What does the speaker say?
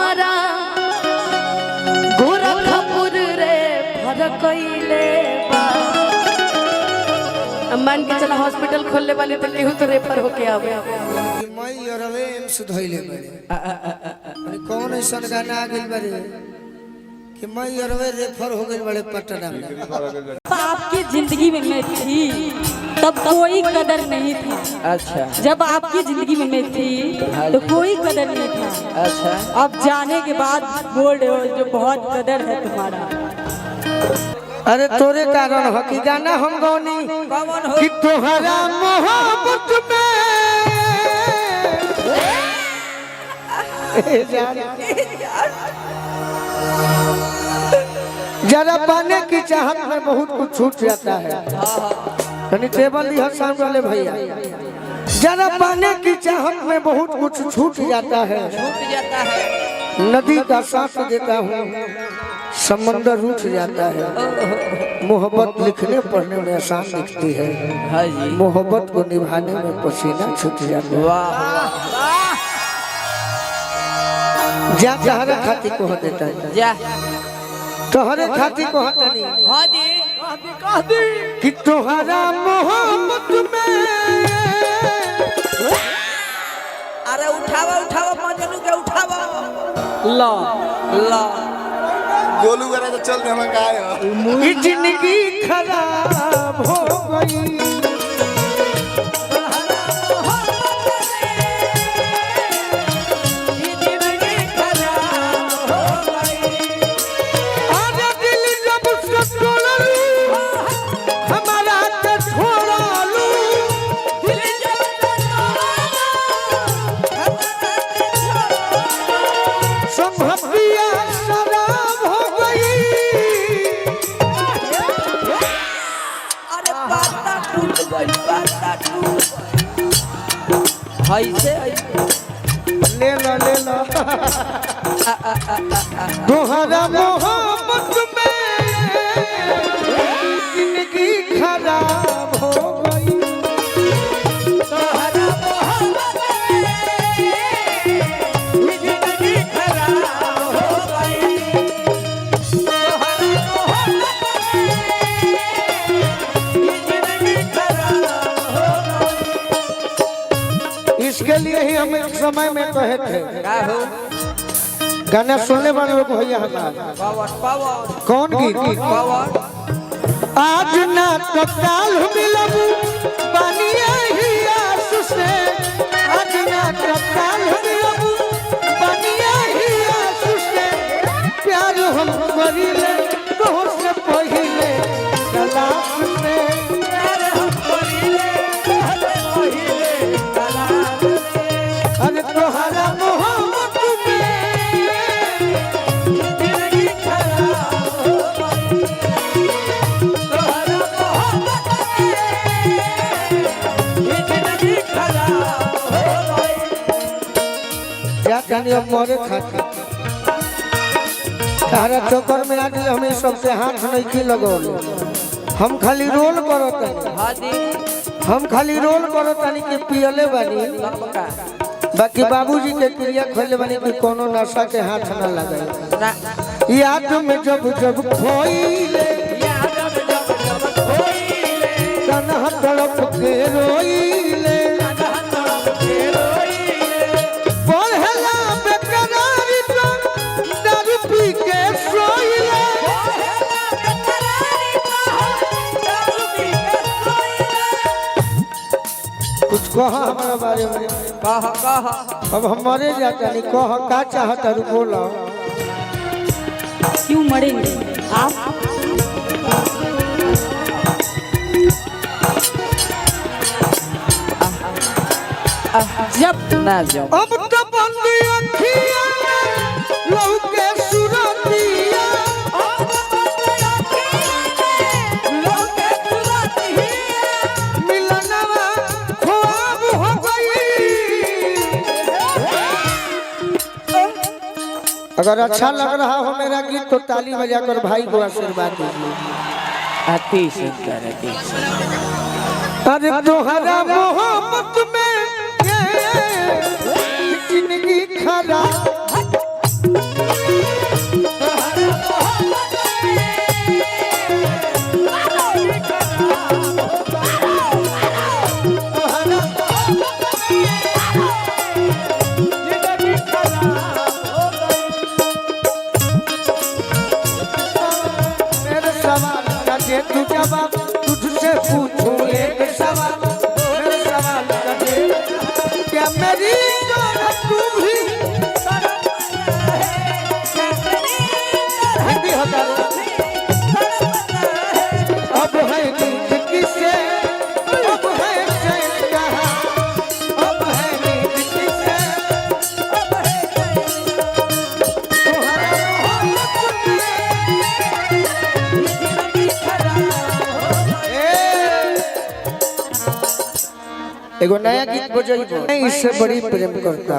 हमारा गोरखपुर रे फरकइले बा। मान के चला हॉस्पिटल खोलने वाले तो केहू तो रेफर होके आवे। मई अरवे एम्स धइले बड़े अरे कौन ऐसा गाना आ गइल बारे कि मई अरवे रेफर हो गइल बड़े पटना में। आपकी जिंदगी में मैं थी तब कोई कदर नहीं था। अच्छा। जब आपकी जिंदगी में मैं थी तो कोई कदर नहीं था। अच्छा। अब जाने के बाद बोल रहे हो जो बहुत कदर है तुम्हारा। अरे तोरे कारण हो कि गाना हम गौनी कि तोहरा मोहब्बत में जरा पाने की चाहत में बहुत कुछ छूट जाता है। कहीं टेबल दिया सामने वाले भैया, जरा पाने की चाहत में बहुत कुछ छूट जाता है। नदी का साथ देता हूँ समंदर रूठ जाता है। मोहब्बत लिखने पढ़ने में आसान दिखती है, मोहब्बत को निभाने में पसीना छूट जाता है। जा तहरे खाती को देता है, जा तोहरे खाती को हटनी कि तोहरा मोहब्बत में। अरे उठावा उठावा मजनू के उठावा। ला ला गोलू करा तो चल दे हम गाय। जिंदगी खराब हो गई ले लो तोहरा मोहब्बत में जिंदगी खराब हो गई। तोहरा मोहब्बत में जिंदगी खराब हो गई। तोहरा मोहब्बत में जिंदगी खराब हो गई। इसके लिए ही हम एक समय में कहे थे गाना सुनने वाले लोग भैया हमारे कौन गीत आज ना तो काल मिलबू बनिए ही आस से। आज ना तो काल मिलबू बनिए ही आस से। प्यार हम करिले बहुत से पहिले तलाश में। प्यार हम करिले बहुत से पहिले तलाश में। अरे तोहरा मोहब्बत मोरे खाती तारा चक्कर में आज हमें सबसे हाथ नहीं लगौले। हम खाली रोल करो तनी, हम खाली रोल करो तनी के पियले बानी। बाकी बाबूजी के क्रिया खोले बानी कि कोनो नशा के हाथ न लगे। याद में जब जब खोइले तन्हा तड़प के रोइले। कुछ कहा हमारे बारे में कहा अब हम मरे जाता नहीं कहा क्या चाहता रू बोला। क्यों मरेंगे आप? जब ना जाओ अब तो बंदी अखियां लौके सुरतिया। मिलनवा ख्वाब हो गई। अगर अच्छा लग रहा हो मेरा गीत तो ताली बजाकर भाई को आशीर्वाद दीजिए। अरे तोहरा मोहब्बत में जिंदगी खराब तू भी हिंदी होता अब है नींद किसे अब है चैन कहाँ अब है नींद किसे अब है तुम्हारा मोहब्बत एगो नया गीत बजाई इससे बड़ी प्रेम करता